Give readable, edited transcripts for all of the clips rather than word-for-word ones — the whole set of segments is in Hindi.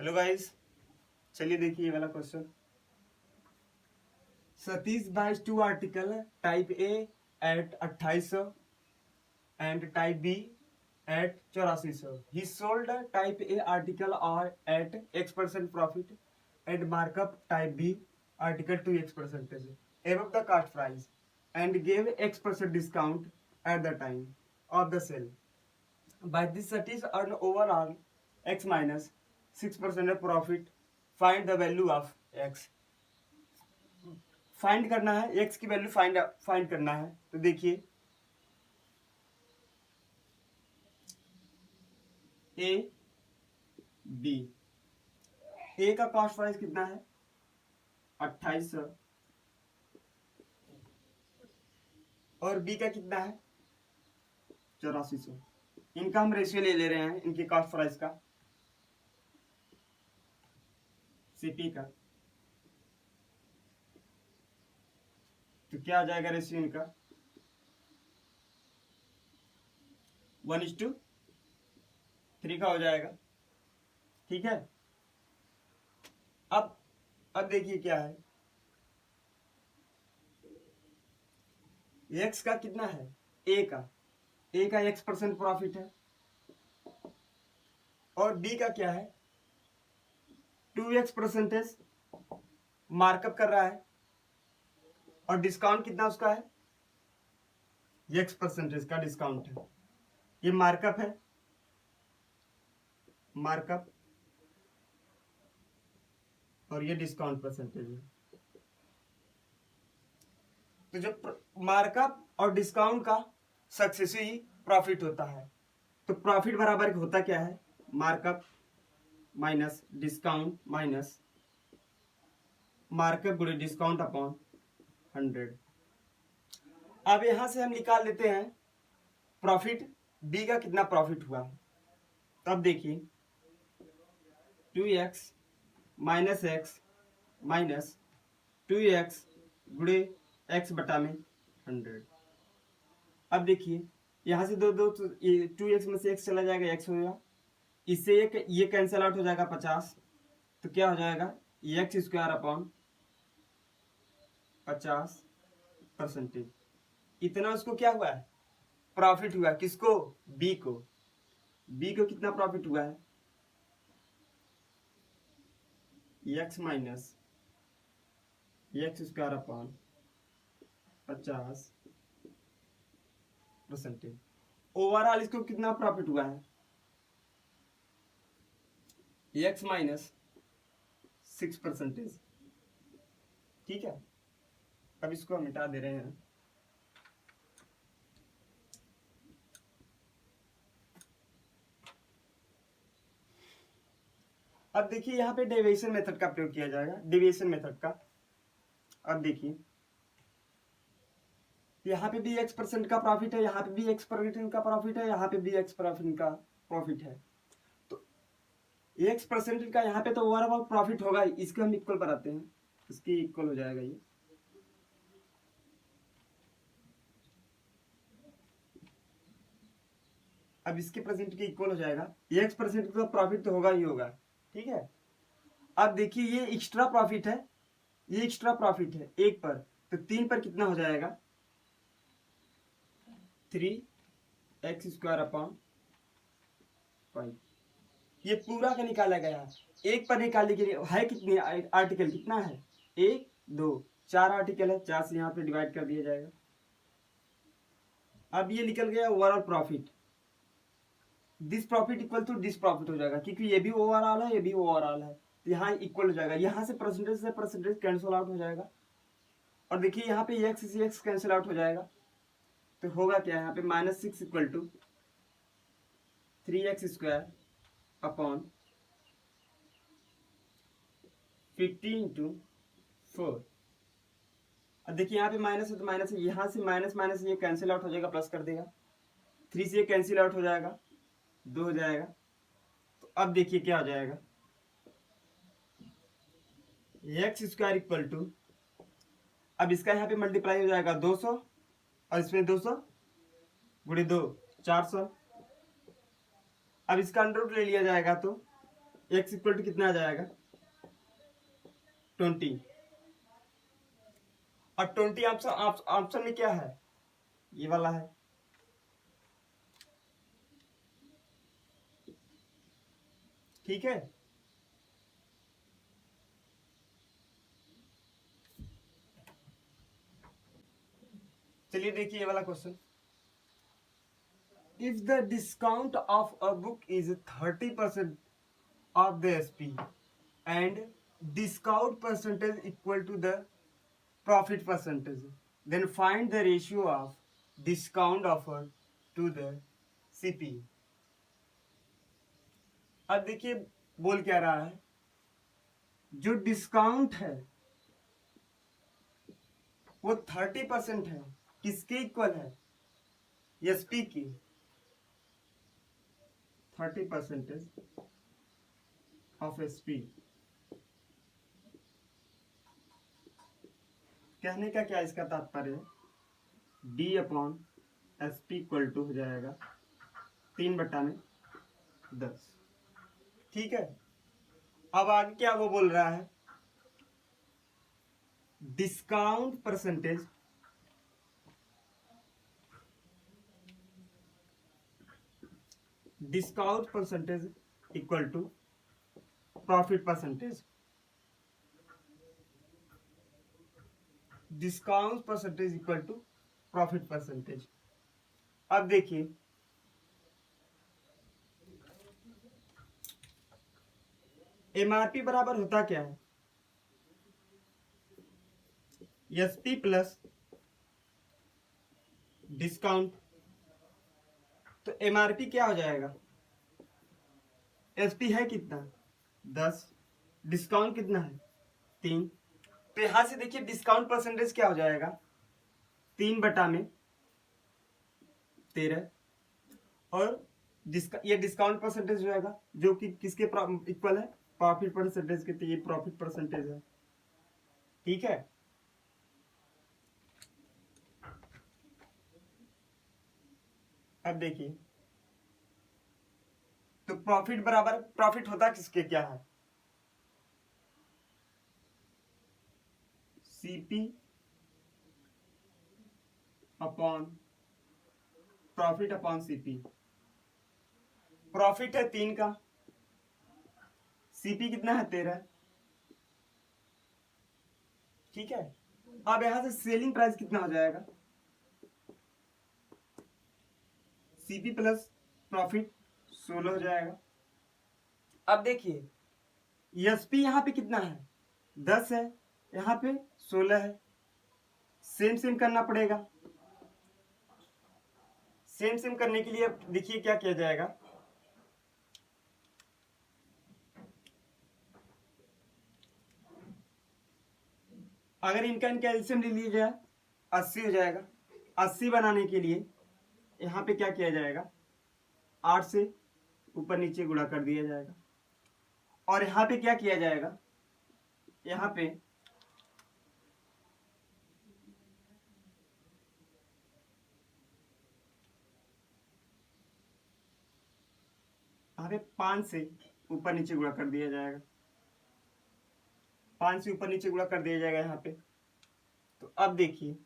हेलो गाइस, चलिए देखिए ये वाला question. Satish buys two article type A at 2800 and type B at 8400. He sold type A article or at X% profit and markup type B article to X percentage above the cost price and gave X% discount at the time of the sale. By this Satish earned overall X minus 6% profit. Find the value of X. Find करना है, X की वैल्यू फाइंड करना है। तो देखिए ए बी, ए का कॉस्ट प्राइस कितना है 2800 और बी का कितना है 8400। इनका हम रेशियो ले रहे हैं, इनकी कॉस्ट प्राइस का सीपी का। तो क्या आ जाएगा रेशियो इनका 1:3 का हो जाएगा। ठीक है। अब देखिए क्या है, एक्स का कितना है ए का X% प्रॉफिट है और बी का क्या है 2X परसेंटेज मार्कअप कर रहा है और डिस्काउंट कितना उसका है X% का डिस्काउंट है। ये मार्कअप है, मार्कअप और ये डिस्काउंट परसेंटेज है। तो जब मार्कअप और डिस्काउंट का सक्सेसिव ही प्रॉफिट होता है, तो प्रॉफिट बराबर होता क्या है markup minus discount minus markup गुणे डिस्काउंट अपॉन 100। अब यहां से हम निकाल लेते हैं प्रॉफिट बी का कितना प्रॉफिट हुआ। तब देखिए 2x minus x minus 2x गुणे x बटा में 100। अब देखिए यहां से दो 2x में से x चला जाएगा, x होगा, इससे ये कैंसिल आउट हो जाएगा 50। तो क्या हो जाएगा x² अपॉन 50%। इतना उसको क्या हुआ है प्रॉफिट हुआ। किसको बी को कितना प्रॉफिट हुआ है x minus x² upon 50%। Overall इसको कितना प्रॉफिट हुआ है x माइनस 6%। ठीक है। अब इसको हम मिटा दे रहे हैं। अब देखिए यहाँ पे डेविएशन मेथड का प्रयोग किया जाएगा, डेविएशन मेथड का। अब देखिए यहाँ पे भी X% का प्रॉफिट है, यहाँ पे भी X% का प्रॉफिट है, यहाँ पे भी X% का प्रॉफिट है। तो X% का यहाँ पे तो ओवरऑल प्रॉफिट होगा, इसको हम इक्वल बनाते हैं, इसकी इक्वल हो जाएगा ये। अब इसके परसेंट के इक्वल हो जाएगा, ये X% का प्रॉफिट तो होगा ही होगा। ठीक है। अब देखिए ये एक्स्ट्रा प्रॉफिट है, ये एक्स्ट्रा प्रॉफिट है एक पर, तो 3 पर कितना हो जाएगा 3x² अपॉन 5। ये पूरा का निकाला गया, एक पर निकालने के लिए है कितनी आर्टिकल कितना है 1 2 4 आर्टिकल है, 4 से यहाँ पे डिवाइड कर दिया जाएगा। अब ये निकल गया overall profit, this profit equal to this profit हो जाएगा, क्योंकि ये भी ओवरऑल है ये भी ओवरऑल है, तो यहाँ इक्वल हो जाएगा। यहाँ से परसेंटेज कैंसिल आउट हो जाएगा और देखिए यहाँ पे x से x कैंसिल आउट हो जाएगा। तो होगा क्या यहाँ पे -6 इक्वल टू 3x² अपॉन 50 × 4। अब देखिए यहाँ पे माइनस है तो माइनस है, यहाँ से माइनस ये कैंसिल आउट हो जाएगा, प्लस कर देगा, 3 से ये कैंसिल आउट हो जाएगा, 2 हो जाएगा। तो अब देखिए क्या हो जाएगा x² इक्वल टू, अब इसका यहाँ पे मल्टीप्लाई हो जाएगा 200 और इसमें 200 गुणे 2 400। अब इसका अंडर रूट ले लिया जाएगा तो x इक्वल टू कितना आ जाएगा 20, और 20 ऑप्शन में क्या है, ये वाला है। ठीक है, चलिए देखिए ये वाला question. If the discount of a book is 30% of the SP and discount percentage equal to the profit percentage, then find the ratio of discount offer to the CP. अब देखिए बोल क्या रहा है, जो डिस्काउंट है वो 30% है, किसके इक्वल है, एसपी की। 30% ऑफ एसपी, कहने का क्या इसका तात्पर्य है, D upon S P equal to हो जाएगा 3/10। ठीक है, अब आगे क्या वो बोल रहा है, discount percentage equal to profit percentage. Discount percentage equal to profit percentage. अब देखिए एमआरपी बराबर होता क्या है, एसपी प्लस डिस्काउंट। तो एमआरपी क्या हो जाएगा, एसपी है कितना 10, डिस्काउंट कितना है 3। तो यहां से देखिए डिस्काउंट परसेंटेज क्या हो जाएगा 3/13, और ये डिस्काउंट परसेंटेज हो जाएगा जो कि किसके इक्वल है, प्रॉफिट परसेंटेज के। तो ये प्रॉफिट परसेंटेज है। ठीक है, अब देखिए तो प्रॉफिट बराबर, प्रॉफिट होता किसके क्या है, CP upon profit upon CP. Profit है 3 का, सीपी कितना है 13। ठीक है, अब यहां से सेलिंग प्राइस कितना हो जाएगा, सीपी प्लस प्रॉफिट 16 हो जाएगा। अब देखिए एसपी यहां पे कितना है 10 है, यहां पे 16 है, सेम सेम करना पड़ेगा। सेम सेम करने के लिए अब देखिए क्या किया जाएगा, अगर इनका एलसीएम ले लिया जाए 80 हो जाएगा। 80 बनाने के लिए यहाँ पे क्या किया जाएगा, 8 से ऊपर नीचे गुणा कर दिया जाएगा, और यहाँ पे क्या किया जाएगा, यहाँ पे 5 से ऊपर नीचे गुणा कर दिया जाएगा। 5 से ऊपर नीचे गुणा कर दिया जाएगा यहाँ पे। तो अब देखिए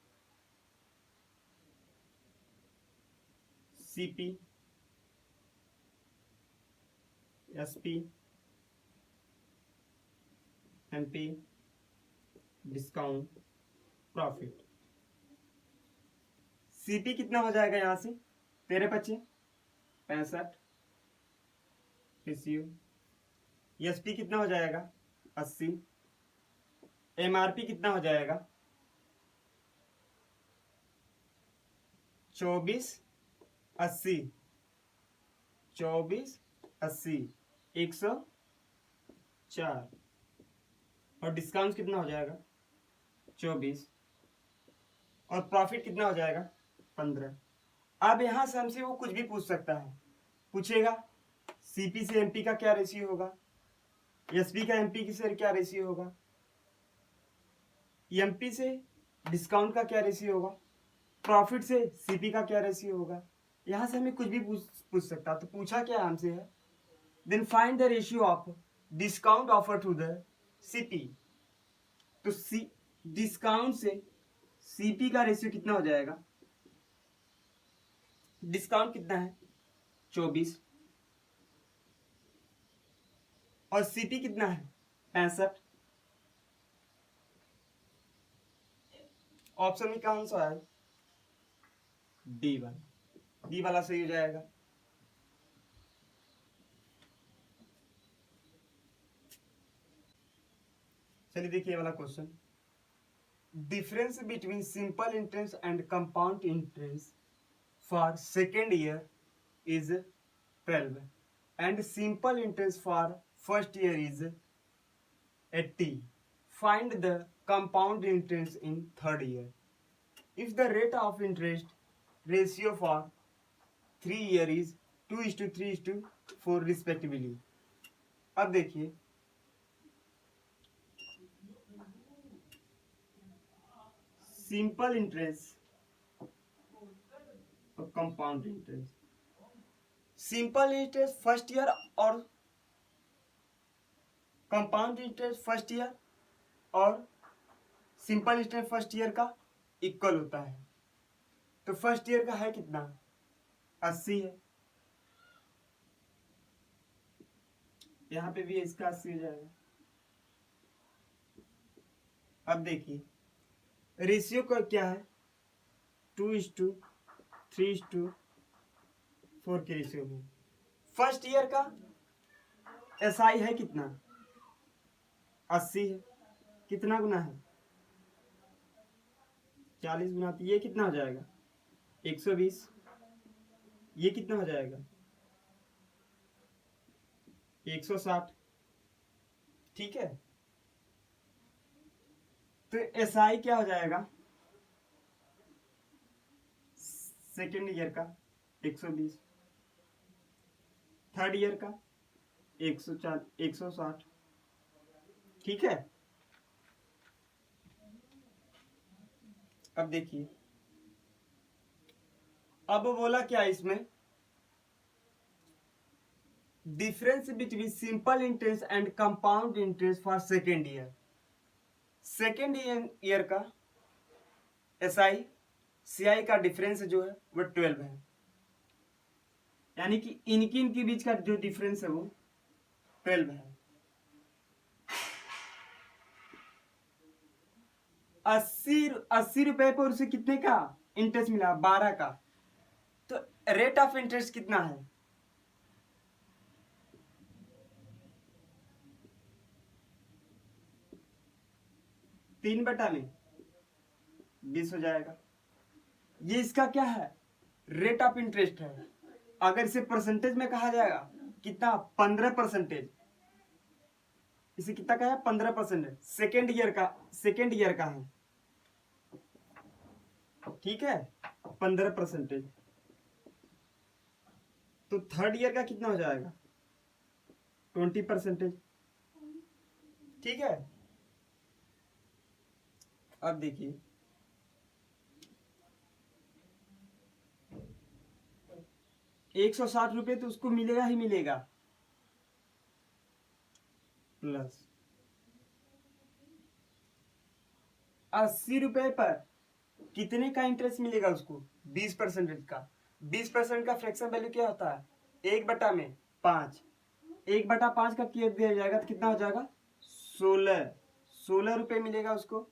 CP SP MP discount profit. CP कितना हो जाएगा यहाँ से 13×5 = 65। एसपी कितना हो जाएगा 80। एमआरपी कितना हो जाएगा 24/80। 24/80 104, और डिस्काउंट कितना हो जाएगा 24, और प्रॉफिट कितना हो जाएगा 15। अब यहां से हमसे वो कुछ भी पूछ सकता है, पूछेगा सीपी से एमपी का क्या रेशियो होगा, एसपी का एमपी से क्या रेशियो होगा, एमपी से डिस्काउंट का क्या रेशियो होगा, प्रॉफिट से सीपी का क्या रेशियो होगा। यहां से हमें कुछ भी पूछ सकता। तो पूछा क्या हमसे है, then find the ratio of discount offer to the CP. तो डिस्काउंट से सीपी का रेशियो कितना हो जाएगा? डिस्काउंट कितना है? 24 और सीपी कितना है? 65। ऑप्शन में कौन सा है? डी वाला। डी वाला सही हो जाएगा। चलिए देखिए वाला question. Difference between simple interest and compound interest for second year is 12 and simple interest for first year is 80. Find the compound interest in third year. If the rate of interest ratio for 3 year is 2:3:4 respectively. अब देखिए सिंपल इंटरेस्ट और compound interest. Simple interest first year और कंपाउंड इंटरेस्ट फर्स्ट ईयर और सिंपल इंटरेस्ट फर्स्ट ईयर का इक्वल होता है। तो फर्स्ट ईयर का है कितना? 80 है। यहां पे भी इसका 80 हो जाएगा। अब देखिए रेशियो का क्या है? 2:3:4 के रेशियो में। फर्स्ट ईयर का एसआई है कितना? 80 है। कितना गुना है? 40 गुना। तो ये कितना हो जाएगा? 120। ये कितना हो जाएगा? 160। ठीक है। तो एसआई क्या हो जाएगा? सेकेंड ईयर का 120, थर्ड ईयर का 160। ठीक है। अब देखिए अब बोला क्या इसमें? Difference between simple interest and compound interest for second year. Second year का एसआई सीआई का डिफरेंस जो है वो 12 है। यानी कि इनके बीच का जो डिफरेंस है वो 12 है। 80 रुपए पर उसे कितने का इंटरेस्ट मिला? 12 का। तो रेट ऑफ इंटरेस्ट कितना है? 3/20 हो जाएगा। ये इसका क्या है? रेट ऑफ इंटरेस्ट है। अगर इसे परसेंटेज में कहा जाएगा कितना? 15%। इसे कितना का है? 15%। सेकेंड ईयर का है। ठीक है, 15%। तो थर्ड ईयर का कितना हो जाएगा? 20%। ठीक है। अब देखिए 160 रुपए तो उसको मिलेगा ही मिलेगा, प्लस 80 रुपए पर कितने का इंटरेस्ट मिलेगा उसको? 20% का। 20% का फ्रैक्शन वैल्यू क्या होता है? 1/5। 1/5 का किया दिया जाएगा तो कितना हो जाएगा? 16 रुपए मिलेगा उसको।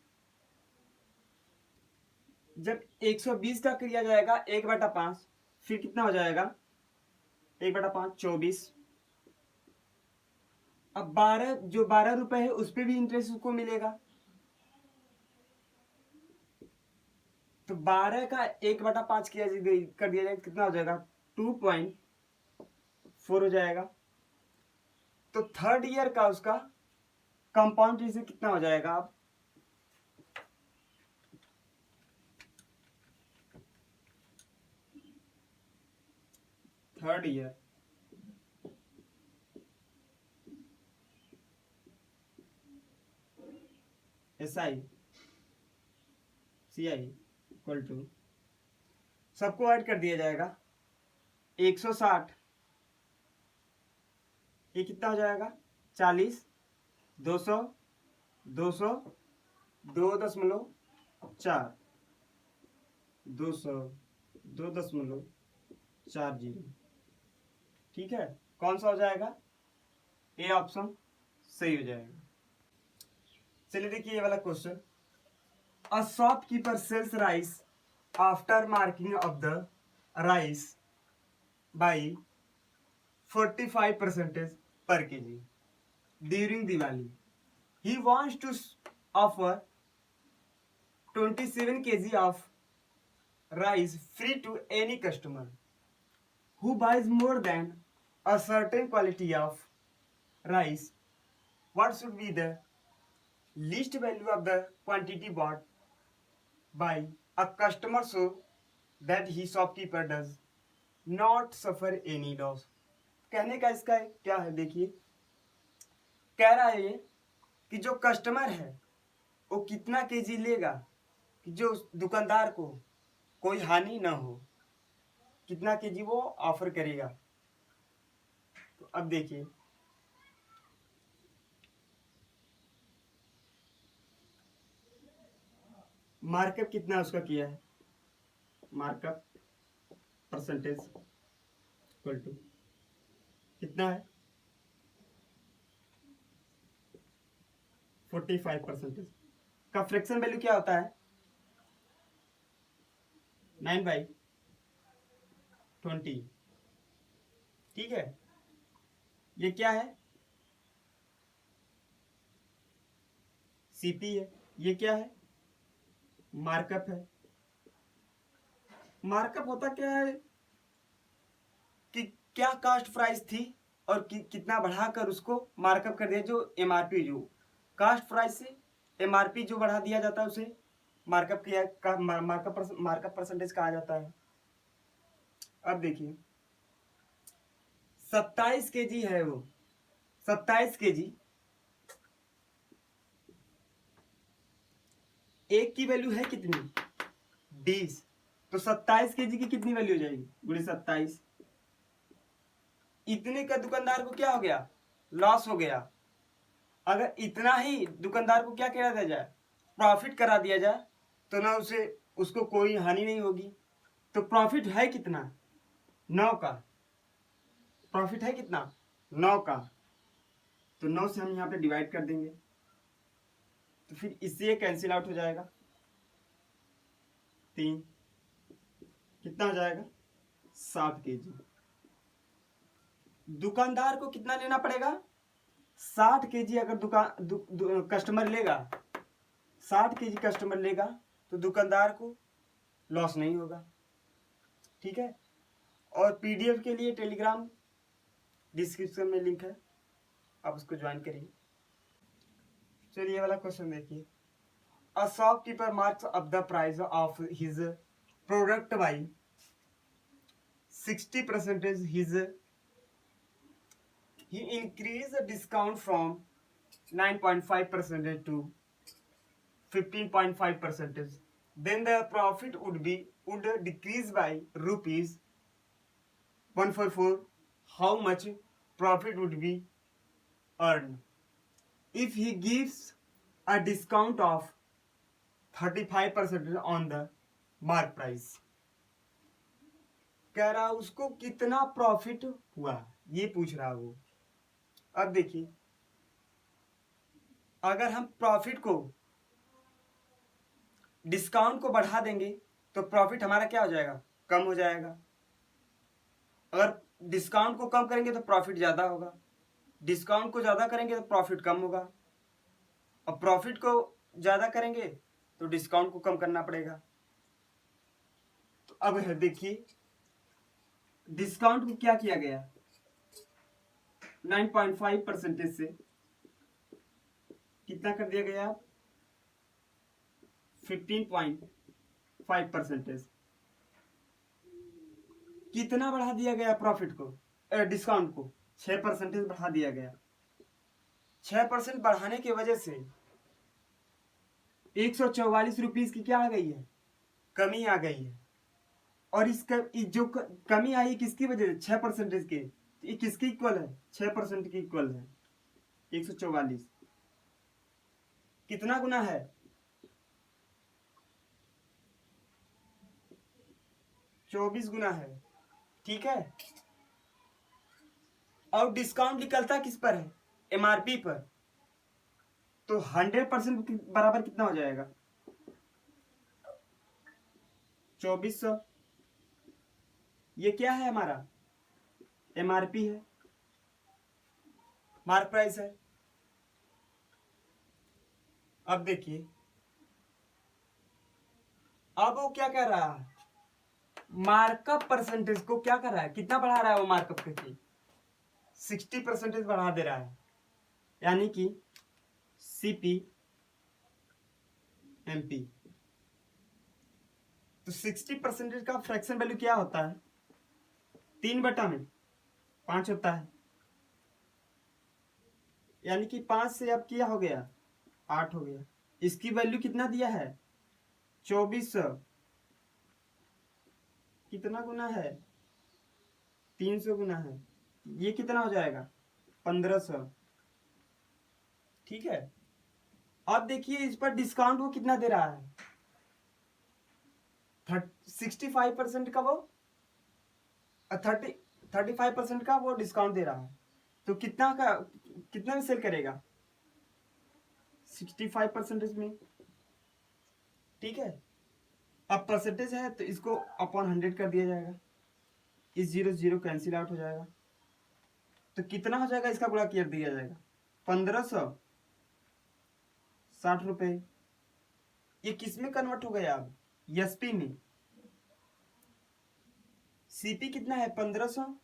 जब 120 का किया जाएगा 1/5, फिर कितना हो जाएगा? 1/5 24। अब 12 रुपए है उस पर भी इंटरेस्ट उसको मिलेगा। तो 12 का 1/5 कर दिया जाएगा कितना हो जाएगा? 2.4 हो जाएगा। तो थर्ड ईयर का उसका कंपाउंड इंटरेस्ट कितना हो जाएगा? अब third year SI CI equal to, सबको ऐड कर दिया जाएगा 160। ये कितना हो जाएगा? 40, 200, 200, 2.4, 200, 2.40। ठीक है, कौन सा हो जाएगा? ए ऑप्शन सही हो जाएगा। चलिए देखिए ये वाला question. A shopkeeper sells rice after marking of the rice by 45% per kg during Diwali. He wants to offer 27 kg of rice free to any customer who buys more than a certain quality of rice. What should be the least value of the quantity bought by a customer so that he shopkeeper does not suffer any loss? कहने का इसका क्या है, देखिए कह रहा है ये कि जो कस्टमर है वो कितना केजी लेगा कि जो दुकानदार को कोई हानि ना हो, कितना केजी वो ऑफर करेगा। तो अब देखिए मार्कअप कितना उसका किया है, मार्कअप परसेंटेज इक्वल टू कितना है 45% का फ्रैक्शन वैल्यू क्या होता है 9/20। ठीक है, ये क्या है सीपी है, ये क्या है मार्कअप है। मार्कअप होता क्या है कि क्या कास्ट प्राइस थी और कितना बढ़ाकर उसको मार्कअप कर दिया, जो एमआरपी जो कास्ट प्राइस से एमआरपी जो बढ़ा दिया जाता है उसे मार्कअप किया मार्कअप परसेंटेज कहा जाता है। अब देखिए 27 केजी है वो, 27 केजी, एक की वैल्यू है कितनी 20, तो 27 केजी की कितनी वैल्यू हो जाएगी गुणे 27। इतने का दुकानदार को क्या हो गया लॉस हो गया। अगर इतना ही दुकानदार को क्या करा दिया जाए प्रॉफिट करा दिया जाए तो ना उसको कोई हानि नहीं होगी। तो प्रॉफिट है कितना 9 का, प्रॉफिट है कितना 9 का, तो 9 से हम यहाँ पे डिवाइड कर देंगे तो फिर इससे कैंसिल आउट हो जाएगा 3, कितना हो जाएगा 7 केजी। दुकानदार को कितना लेना पड़ेगा 60 केजी। अगर कस्टमर लेगा 60 केजी कस्टमर लेगा तो दुकानदार को लॉस नहीं होगा। ठीक है, और पीडीएफ के लिए टेलीग्राम डिस्क्रिप्शन में लिंक है, आप उसको ज्वाइन करिए। चलिए ये वाला क्वेश्चन देखिए। A shopkeeper marks up the price of his product by 60%। He increased the discount from 9.5% to 15.5%. Then the profit would decrease by rupees 144. How much profit would be earned if he gives a discount of 35% on the mark price? कह रहा उसको कितना प्रॉफिट हुआ ये पूछ रहा वो। अब देखिए अगर हम प्रॉफिट को डिस्काउंट को बढ़ा देंगे तो प्रॉफिट हमारा क्या हो जाएगा कम हो जाएगा। अगर डिस्काउंट को कम करेंगे तो प्रॉफिट ज्यादा होगा, डिस्काउंट को ज्यादा करेंगे तो प्रॉफिट कम होगा, और प्रॉफिट को ज्यादा करेंगे तो डिस्काउंट को कम करना पड़ेगा। तो अब है देखिए डिस्काउंट को क्या किया गया 9.5% से कितना कर दिया गया 15.5%। कितना बढ़ा दिया गया प्रॉफिट को डिस्काउंट को 6% बढ़ा दिया गया। 6% बढ़ाने की वजह से 144 रुपीज की क्या आ गई है कमी आ गई है। और जो कमी आई किसकी वजह से 6% के, ये किसके इक्वल है 6% के इक्वल है। 144 कितना गुना है? 24 गुना है। ठीक है, और डिस्काउंट निकलता किस पर है? एमआरपी पर। तो 100% बराबर कितना हो जाएगा? 2400। ये क्या है? हमारा एमआरपी है, मार्क प्राइस है। अब देखिए, अब वो क्या कर रहा है? मार्कअप परसेंटेज को क्या कर रहा है? कितना बढ़ा रहा है वो मार्कअप करके? 60% बढ़ा दे रहा है। यानी कि सीपी एमपी। तो 60% का फ्रैक्शन वैल्यू क्या होता है? 3/5 होता है। यानी कि 5 से अब क्या हो गया? 8 हो गया। इसकी वैल्यू कितना दिया है? 2400। कितना गुना है? 300 गुना है। ये कितना हो जाएगा? 1500। ठीक है, अब देखिए इस पर डिस्काउंट वो कितना दे रहा है? 65% का वो 35% का वो डिस्काउंट दे रहा है। तो कितना में सेल करेगा? 65% में। ठीक है, अब परसेंटेज है तो इसको अपॉन 100 कर दिया जाएगा। इस 0 0 कैंसिल आउट हो जाएगा। तो कितना हो जाएगा? इसका गुणा कर दिया जाएगा। 1560 रुपये। ये किस में कन्वर्ट हो गया? अब एसपी में। सीपी कितना है? 1500।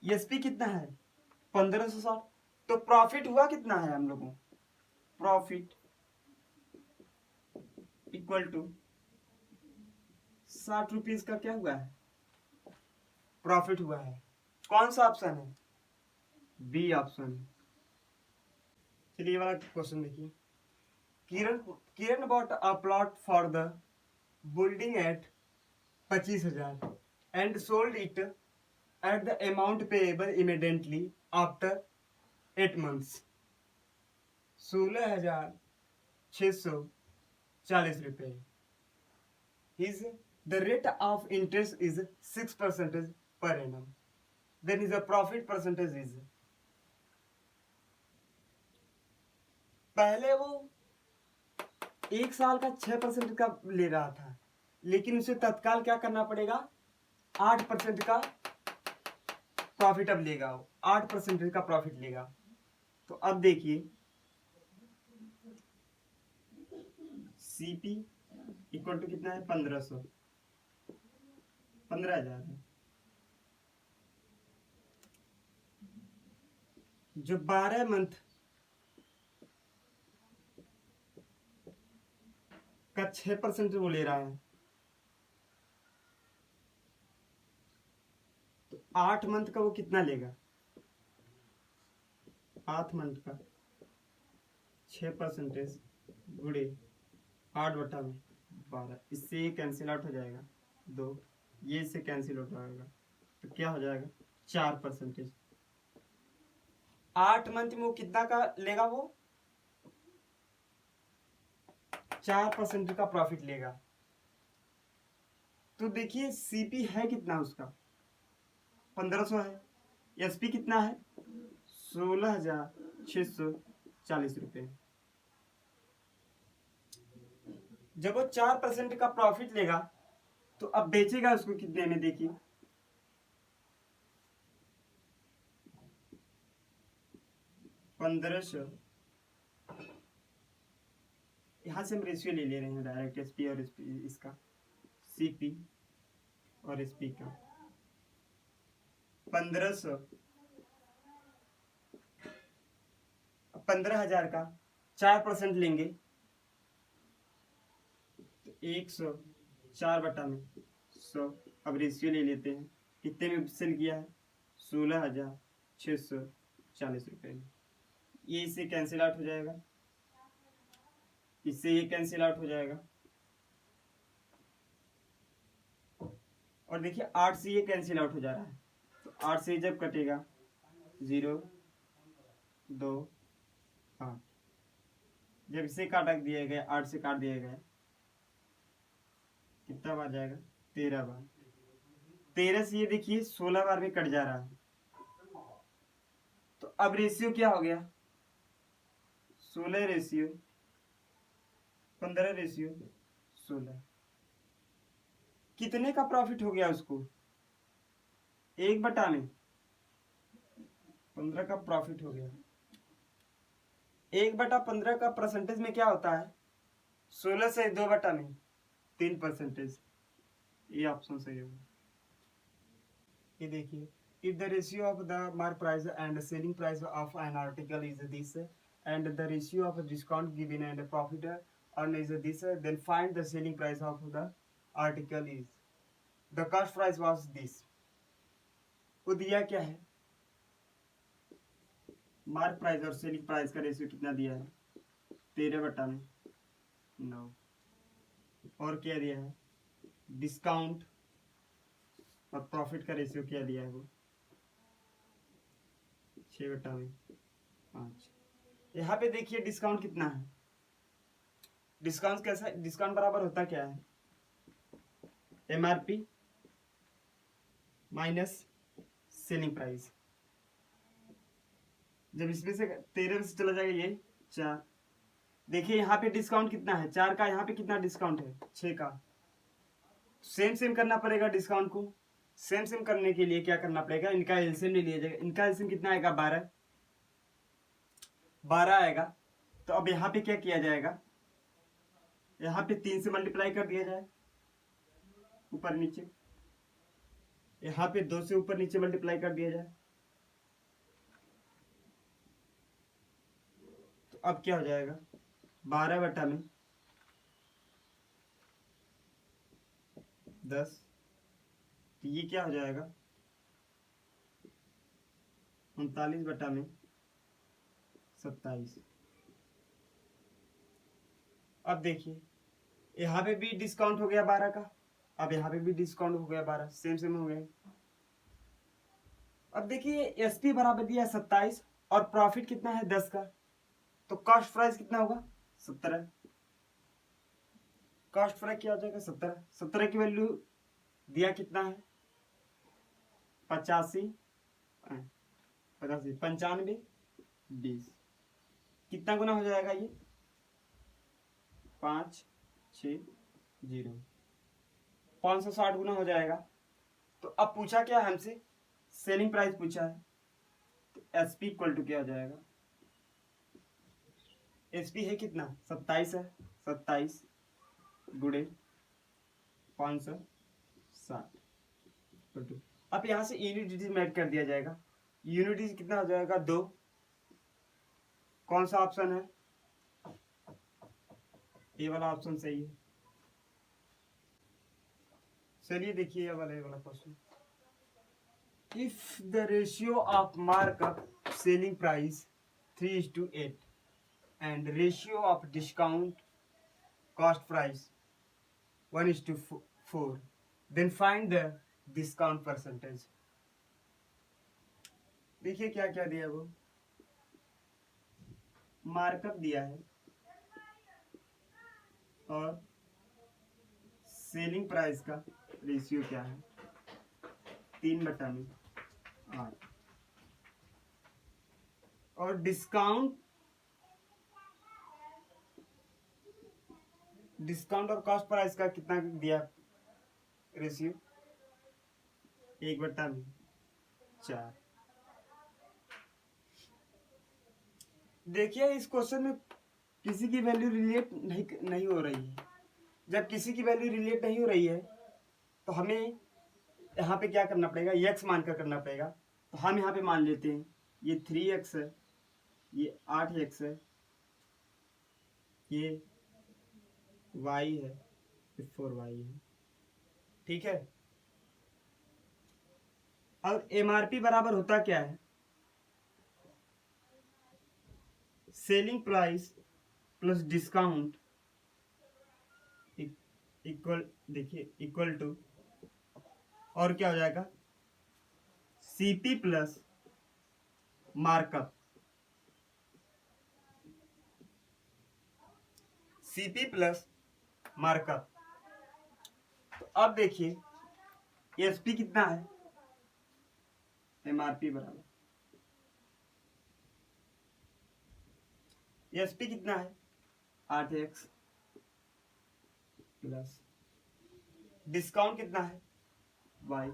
एसपी कितना है? 1560। तो प्रॉफिट हुआ कितना है हम लोगों? प्रॉफिट इक्वल टू 60 रुपीज का क्या हुआ है? प्रॉफिट हुआ है। कौन सा ऑप्शन है? B option. चलिए ये वाला क्वेश्चन देखिए। Kiran bought a plot for the building at 25,000 and sold it at the amount payable immediately after 8 months। 16,640 रुपये। His the rate of interest is 6% per annum. Then his profit percentage is। पहले वो 1 साल का 6% का ले रहा था, लेकिन उसे तत्काल क्या करना पड़ेगा? 8% का प्रॉफिट अब लेगा। वो 8% का प्रॉफिट लेगा। तो अब देखिए, सीपी इक्वल टू कितना है? 1500। 15,000 है। जो 12 मंथ का 6% वो ले रहा है, तो 8 मंथ का वो कितना लेगा? 8 मंथ का 6% गुड़े 8/12। इससे ये कैंसिल आउट हो जाएगा 2। ये इससे कैंसिल आउट हो जाएगा। तो क्या हो जाएगा? 4%। 8 मंथ में वो कितना का लेगा? वो 4% का प्रॉफिट लेगा। तो देखिए सीपी है कितना उसका? 1500 है। एसपी कितना है? 16,640 रुपये। जब वो 4% का प्रॉफिट लेगा तो अब बेचेगा उसको कितने में? देखिए 1500। यहां से हम रेशियो ले ले रहे हैं डायरेक्ट, एसपी और एसपी, इसका सीपी और एसपी का। 1500 15,000 का 4% लेंगे तो 100 4/100। अब रेशियो ले लेते हैं। कितने में सेल किया है? 16,640 रुपये में। ये इससे कैंसिल आउट हो जाएगा, इससे ये कैंसिल आउट हो जाएगा। और देखिए 8 से ये कैंसिल आउट हो जा रहा है। तो 8 से जब कटेगा 0 2 8। जब इसे काटा दिया गया, 8 से काट दिया गया, कितना बार जाएगा? 13 बार। 13 से ये देखिए 16 बार में कट जा रहा है। तो अब रेशियो क्या हो गया? 16 रेशियो 15 रेशियो 16। कितने का प्रॉफिट हो गया उसको? 1/में 15 का प्रॉफिट हो गया। 1/15 का परसेंटेज में क्या होता है? 16 से 2/में 3%। ये ऑप्शन सही होगा। ये देखिए, if the ratio of the mark price and selling price of an article is this and the ratio of discount given and profit earned is this, then find the selling price of the article is, the cost price was this। वो दिया क्या है? मार्क प्राइस और सेलिंग प्राइस का रेशियो कितना दिया है? 13/9। और क्या दिया है? डिस्काउंट और प्रॉफिट का रेशियो क्या दिया है? वो 6/5। यहाँ पे देखिए डिस्काउंट कितना है? डिस्काउंट कैसा? डिस्काउंट बराबर होता क्या है? MRP minus selling price. जब इसमें से 13 से चला जाएगा ये 4। देखिए यहाँ पे डिस्काउंट कितना है? 4 का। यहाँ पे कितना डिस्काउंट है? 6 का। सेम सेम करना पड़ेगा डिस्काउंट को। सेम सेम करने के लिए क्या करना पड़ेगा? इनका एलसीएम ले लिया जाएगा। इनका एलसीएम कितना आएगा? 12 आएगा। तो अब यहाँ पे क्या किया जाएगा? यहाँ पे 3 से मल्टीप्लाई कर दिया जाए, ऊपर नीचे। यहाँ पे 2 से ऊपर नीचे मल्टीप्लाई कर दिया जाए। तो अब क्या हो जाएगा? 12/10। तो ये क्या हो जाएगा? 39/27। अब देखिए यहाँ पे भी डिस्काउंट हो गया 12 का। अब यहाँ पे भी डिस्काउंट हो गया 12। सेम सेम हो गए। अब देखिए एसपी बराबर दिया है 27 और प्रॉफिट कितना है? 10 का। तो कॉस्ट प्राइस कितना होगा? 17। कॉस्ट प्राइस क्या हो जाएगा? 17। 17 की वैल्यू दिया कितना है? 85 95 20। कितना गुना हो जाएगा ये? 5 6 0। 560 गुना हो जाएगा। तो अब पूछा क्या है हमसे? सेलिंग प्राइस पूछा है। तो एसपी इक्वल टू क्या हो जाएगा? एसपी है कितना? 27 है। 27 गुणे 560। अब यहां से यूनिट में ऐड कर दिया जाएगा। यूनिट कितना हो जाएगा? 2। कौन सा ऑप्शन है? ये वाला ऑप्शन सही है। चलिए देखिए ये वाला question. If the ratio of markup selling price 3:8 and ratio of discount cost price 1:4, then find the discount percentage। देखिए क्या क्या दिया? वो मार्कअप दिया है और सेलिंग प्राइस का रेशियो क्या है? 3/8। और डिस्काउंट और कॉस्ट प्राइस का कितना दिया रेशियो? 1/4। देखिए इस क्वेश्चन में किसी की वैल्यू रिलेट नहीं हो रही है। जब किसी की वैल्यू रिलेट नहीं हो रही है तो हमें यहाँ पे क्या करना पड़ेगा? x मानकर करना पड़ेगा। तो हम यहाँ पे मान लेते हैं ये 3x है, ये 8x है, ये y है, ये 4y है। ठीक है। और MRP बराबर होता क्या है? Selling price plus discount equal, देखिए इक्वल टू, और क्या हो जाएगा? CP plus markup. CP plus markup. तो अब देखिए एसपी कितना है, एमआरपी बराबर एसपी कितना है 8x प्लस डिस्काउंट कितना है y,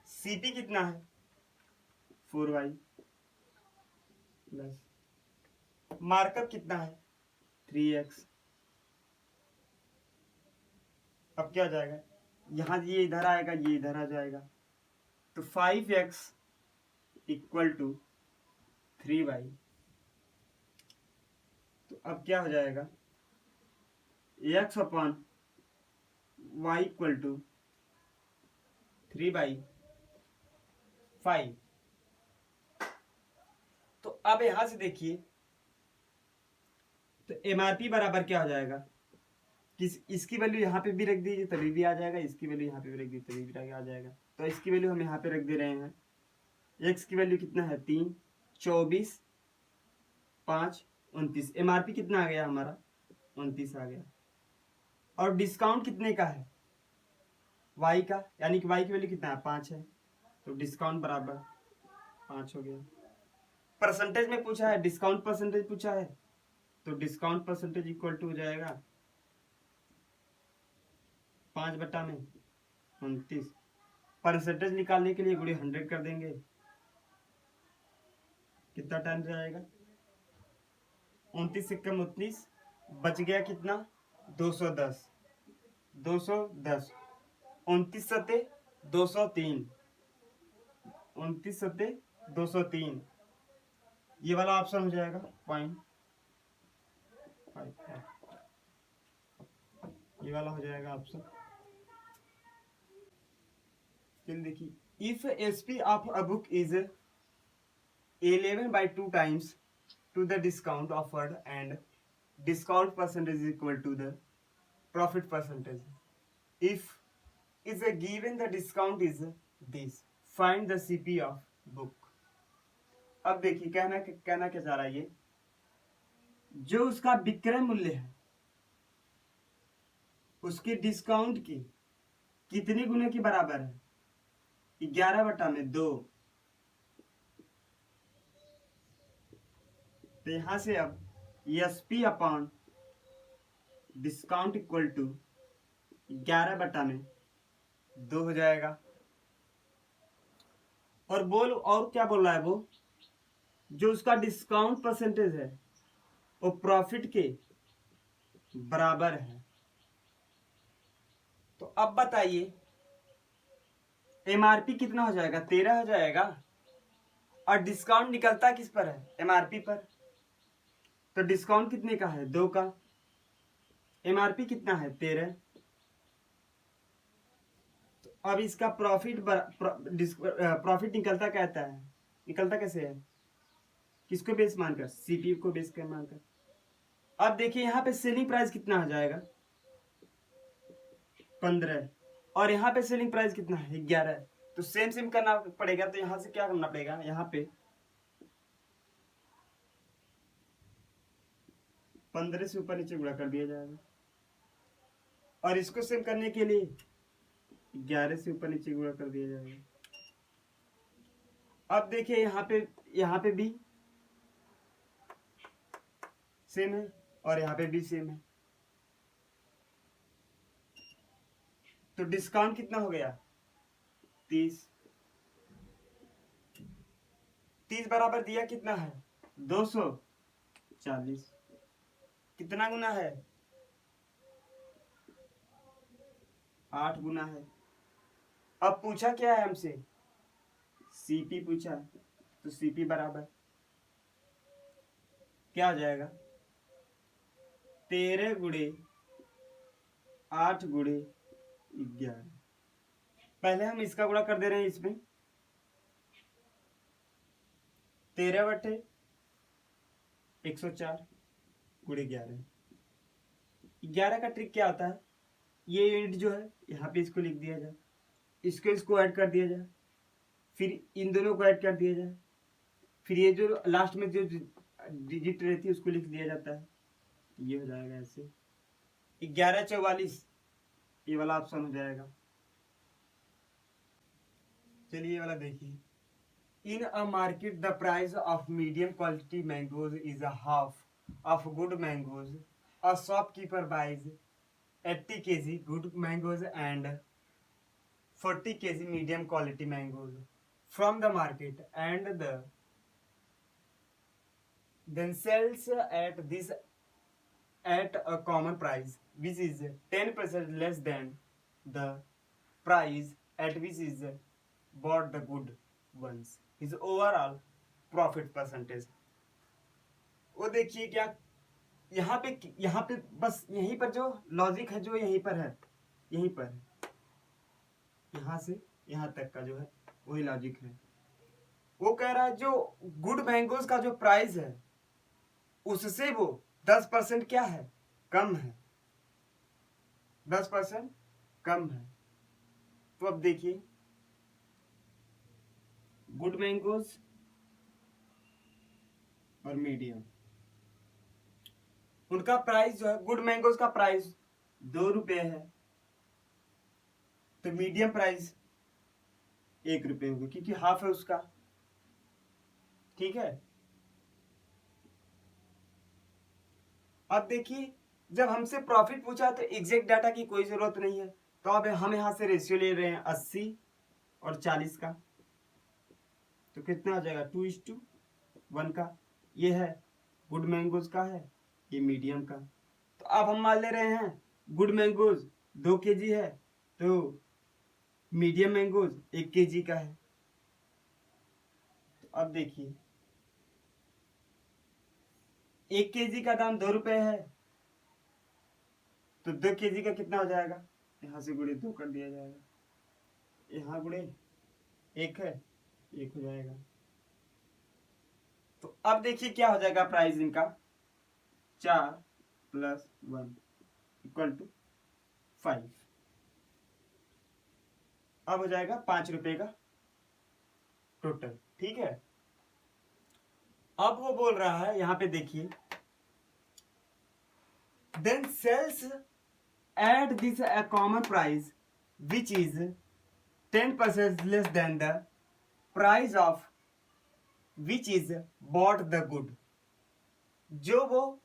सीपी कितना है 4y प्लस मार्कअप कितना है 3x। अब क्या हो जाएगा, यहाँ ये इधर आएगा, ये इधर आ जाएगा, तो 5x इक्वल टू 3y। तो अब क्या हो जाएगा, x upon y equal to 3/5। तो अब यहां से देखिए, तो एमआरपी बराबर क्या हो जाएगा, इसकी वैल्यू यहाँ पे भी रख दीजिए तभी भी आ जाएगा, इसकी वैल्यू यहाँ पे भी रख दीजिए तभी भी आ जाएगा। तो इसकी वैल्यू हम यहाँ पे रख दे रहे हैं, x की वैल्यू कितना है 3, 24, 5, 29। एमआरपी कितना आ गया हमारा 29 आ गया। और डिस्काउंट कितने का है y का, यानी कि y की वैल्यू कितना है 5 है, तो डिस्काउंट बराबर 5 हो गया। परसेंटेज में पूछा है, डिस्काउंट परसेंटेज पूछा है, तो डिस्काउंट परसेंटेज इक्वल टू हो जाएगा 5/29। परसेंटेज निकालने के लिए गुणे 100 कर देंगे, कितना टाइम जाएगा 29 से कम 29, बच गया कितना 210, 210, 29 सत्ते 203, 29 सत्ते 203, ये वाला ऑप्शन हो जाएगा 0.5, ये वाला हो जाएगा ऑप्शन। चलिए देखिए, if SP of a book is 11/2 times to the discount offered and discount percentage is equal to the profit percentage, if is a given the discount is this, find the CP of book। अब देखिए कहना क्या चाह रहा है, ये जो उसका विक्रय मूल्य है उसके डिस्काउंट की कितने गुने के बराबर है, 11/2। तो यहां से अब SP upon discount equal to 11/2 हो जाएगा। और क्या बोल रहा है वो, जो उसका डिस्काउंट परसेंटेज है वो प्रॉफिट के बराबर है। तो अब बताइए एमआरपी कितना हो जाएगा 13 हो जाएगा, और डिस्काउंट निकलता किस पर है एमआरपी पर, तो डिस्काउंट कितने का है 2 का, एमआरपी कितना है 13। तो अब इसका प्रॉफिट निकलता कैसे है, किसको बेस मानकर, सीपी को बेस कर मानकर। अब देखिए यहाँ पे सेलिंग प्राइस कितना आ जाएगा 15, और यहाँ पे सेलिंग प्राइस कितना है 11, तो सेम करना पड़ेगा। तो यहाँ से क्या करना पड़ेगा, यहाँ पे 15 से ऊपर नीचे गुणा कर दिया जाएगा, और इसको सेम करने के लिए 11 से ऊपर नीचे गुणा कर दिया जाएगा। अब देखिए यहाँ पे भी सेम है और यहाँ पे भी सेम है, तो डिस्काउंट कितना हो गया 30 बराबर दिया कितना है 240, कितना गुना है 8 गुना है। अब पूछा क्या है हमसे, सीपी पूछा, तो सीपी बराबर क्या हो जाएगा 13 गुणे 8 गुणे 11। पहले हम इसका गुणा कर दे रहे हैं, इसमें 13/104 गुणे 11 का ट्रिक क्या होता है, ये यूनिट जो है यहाँ पे इसको लिख दिया जाए, इसको ऐड कर दिया जाए, फिर इन दोनों को ऐड कर दिया जाए, फिर ये जो लास्ट में जो डिजिट रहती है उसको लिख दिया जाता है। ये हो जाएगा ऐसे 1144, ये वाला ऑप्शन हो जाएगा। चलिए ये वाला देखिए, in a market the price of medium quality mangoes is a half of good mangoes, a shopkeeper buys 80 kg good mangoes and 40 kg medium quality mangoes from the market and then sells at a common price which is 10% less than the price at which is bought the good ones. His overall profit percentage. वो देखिए क्या, यहाँ पे बस यहीं पर जो लॉजिक है जो यहीं पर है, यहीं पर है, यहाँ से यहाँ तक का जो है वही लॉजिक है। वो कह रहा है जो गुड मैंगोज का जो प्राइस है उससे वो 10% क्या है, कम है, 10% कम है। तो अब देखिए गुड मैंगोज और मीडियम, उनका प्राइस जो है, गुड मैंगोज का प्राइस 2 रुपये है, तो मीडियम प्राइस 1 रुपये होगा क्योंकि हाफ है उसका। ठीक है, अब देखिए जब हमसे प्रॉफिट पूछा तो एग्जैक्ट डाटा की कोई जरूरत नहीं है, तो अब हम यहां से रेशियो ले रहे हैं 80 और 40 का, तो कितना हो जाएगा 2:1 का। ये है गुड मैंगोज का है, ये मीडियम का। तो अब हम मान ले रहे हैं गुड मैंगोज 2 kg है, तो मीडियम मैंगोज 1 kg का है। तो अब देखिए 1 kg का दाम 2 रुपये है, तो 2 kg का कितना हो जाएगा, यहाँ से गुणे 2 कर दिया जाएगा, यहाँ गुणे 1 है, 1 हो जाएगा। तो अब देखिए क्या हो जाएगा प्राइस इनका, 4 + 1 = 5। अब हो जाएगा 5 रुपए का टोटल। ठीक है, अब वो बोल रहा है यहां पे देखिए, then sells at this a common price which is 10% less than the price of which is bought the good. जो वो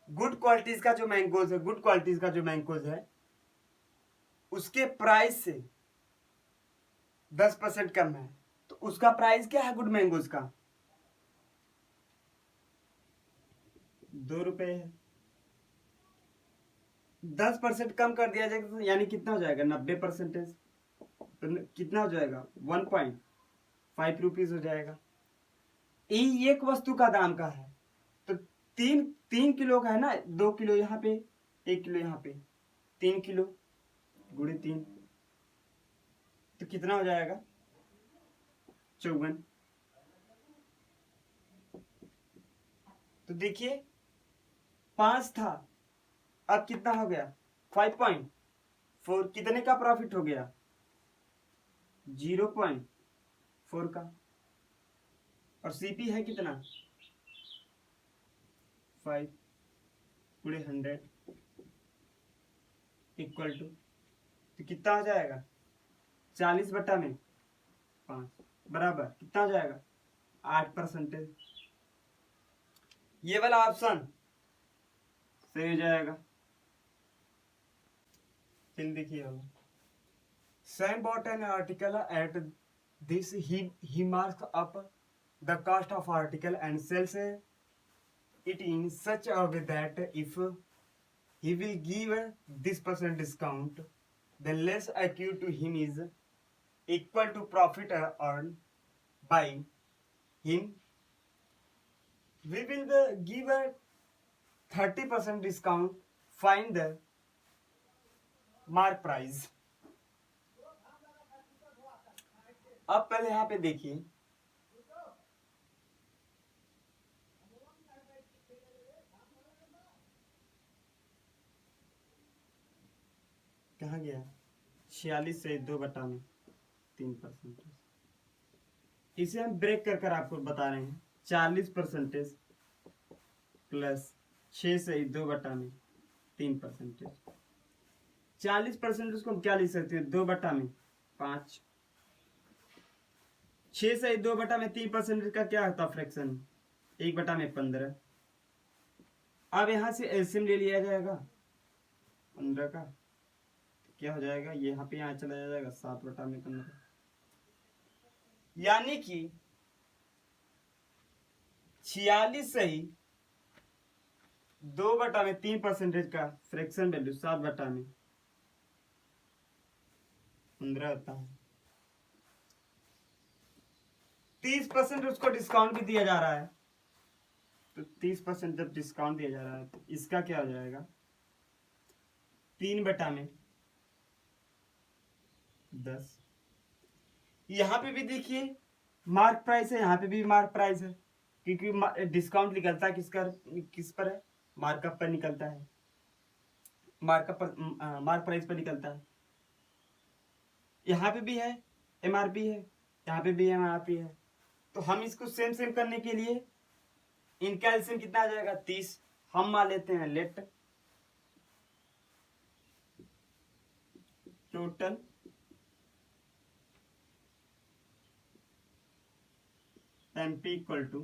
गुड क्वालिटीज का जो मैंगोज है, गुड क्वालिटीज का जो मैंगोज है उसके प्राइस से 10% कम है, तो उसका प्राइस क्या है गुड मैंगोज का, 2 रुपये है। 10% कम कर दिया जाएगा तो यानी कितना हो जाएगा 90%, तो कितना हो जाएगा 1.5 रुपीज हो जाएगा। एक वस्तु का दाम का है, तो 3 किलो का है ना, 2 किलो यहाँ पे, 1 किलो यहाँ पे, 3 किलो गुणे 3, तो कितना हो जाएगा 54। तो देखिए 5 था, अब कितना हो गया 5.4, कितने का प्रॉफिट हो गया 0.4 का। और सीपी है कितना 5 × 100 इक्वल टू, तो कितना हो जाएगा 40/5 बराबर कितना हो जाएगा 8%। ये वाला ऑप्शन सही हो जाएगा। चलिए देखिए, हम Sam bought an article at this, he marks up the cost of article and sells it in such a way that if he will give this percent discount, the less accrued to him is equal to profit earned by him. We will give a 30% discount, find the mark price. अब पहले यहाँ पे देखिए, कहाँ गया 46 से 2/3%, इसे हम ब्रेक कर कर आपको बता रहे हैं 40% प्लस 6/2/3%। 40% उसको हम क्या लिख सकते हैं, 2/5। 6/2/3% का क्या होता है फ्रैक्शन, 1/15। अब यहां से एलसीएम ले लिया जाएगा 15 का, क्या हो जाएगा, यहाँ पे यहाँ चला जाएगा 7/15। यानी कि 46/2/3% का फ्रैक्शन वैल्यू 7/15 होता है। 30% उसको डिस्काउंट भी दिया जा रहा है, तो 30% जब डिस्काउंट दिया जा रहा है तो इसका क्या हो जाएगा, 3/10। यहाँ पे भी देखिए मार्क प्राइस है, यहाँ पे भी मार्क प्राइस है, क्योंकि डिस्काउंट निकलता है किस पर है, मार्कअप पर निकलता है, मार्कअप पर मार्क प्राइस पर निकलता है। यहाँ पे भी है एमआरपी है, यहाँ पे भी एमआरपी है। तो हम इसको सेम सेम करने के लिए इनका एलसीएम कितना आ जाएगा, 30। हम मान लेते हैं let total MP equal to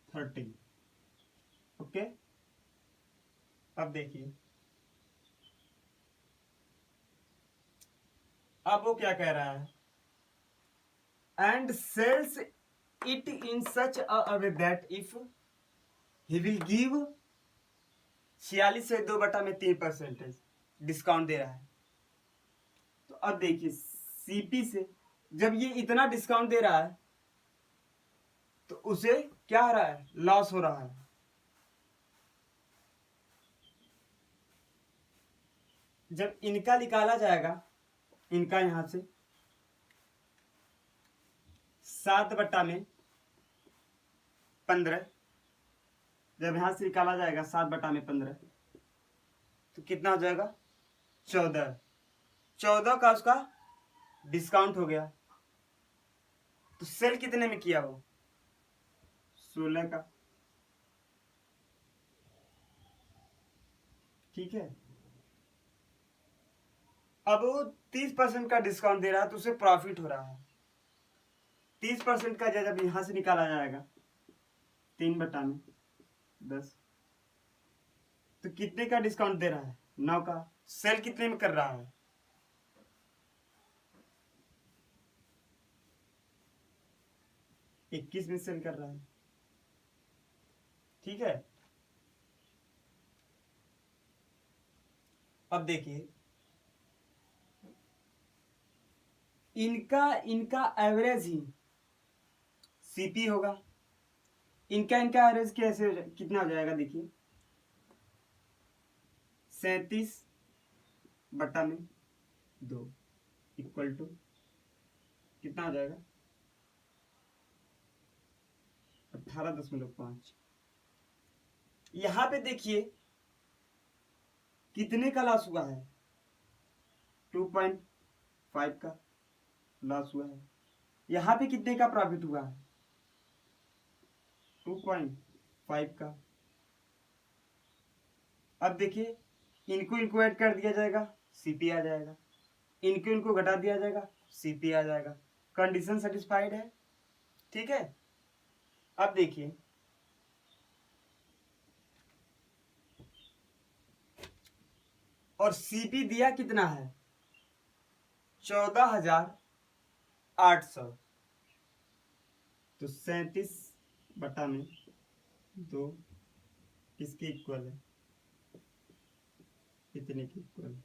30। Okay, अब देखिए अब वो क्या कह रहा है, and sells it in such a way that if he will give 46/2/3% discount दे रहा है। तो अब देखिए सीपी से जब ये इतना डिस्काउंट दे रहा है तो उसे क्या हो रहा है, लॉस हो रहा है। जब इनका निकाला जाएगा, इनका यहां से 7/15, जब यहां से निकाला जाएगा 7/15 तो कितना हो जाएगा, 14 का उसका डिस्काउंट हो गया। तो सेल कितने में किया वो, 16 का। ठीक है, अब वो 30% का डिस्काउंट दे रहा है तो उसे प्रॉफिट हो रहा है। 30% का जब यहां से निकाला जाएगा 3/10, तो कितने का डिस्काउंट दे रहा है, 9 का। सेल कितने में कर रहा है, 21 में सेल कर रहा है। ठीक है, अब देखिए इनका इनका एवरेज ही सीपी होगा। इनका एवरेज कैसे कितना हो जाएगा, देखिए 37/2 इक्वल टू कितना हो जाएगा, 18.5। यहां पे देखिए कितने का लॉस हुआ है, 2.5 का लॉस हुआ है। यहां पे कितने का प्रॉफिट हुआ है, 2.5 का। अब देखिए इनको ऐड कर दिया जाएगा, सीपी आ जाएगा, इनको घटा दिया जाएगा, सीपी आ जाएगा। कंडीशन सेटिस्फाइड है। ठीक है, अब देखिए और सीपी दिया कितना है, 14,800। तो 37/2 किसके इक्वल है, कितने के इक्वल,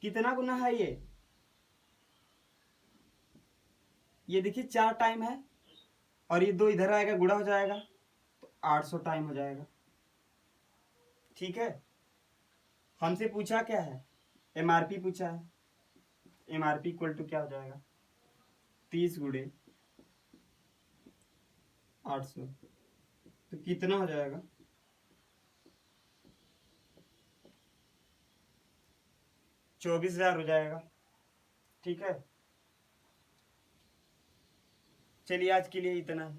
कितना गुना है ये देखिए 4 टाइम है और ये 2 इधर आएगा, गुणा हो जाएगा तो 800 टाइम हो जाएगा। ठीक है, हमसे पूछा क्या है, एमआरपी पूछा है। एमआरपी इक्वल टू क्या हो जाएगा, 30 × 800, तो कितना हो जाएगा, 24,000 हो जाएगा। ठीक है, चलिए आज के लिए इतना ही।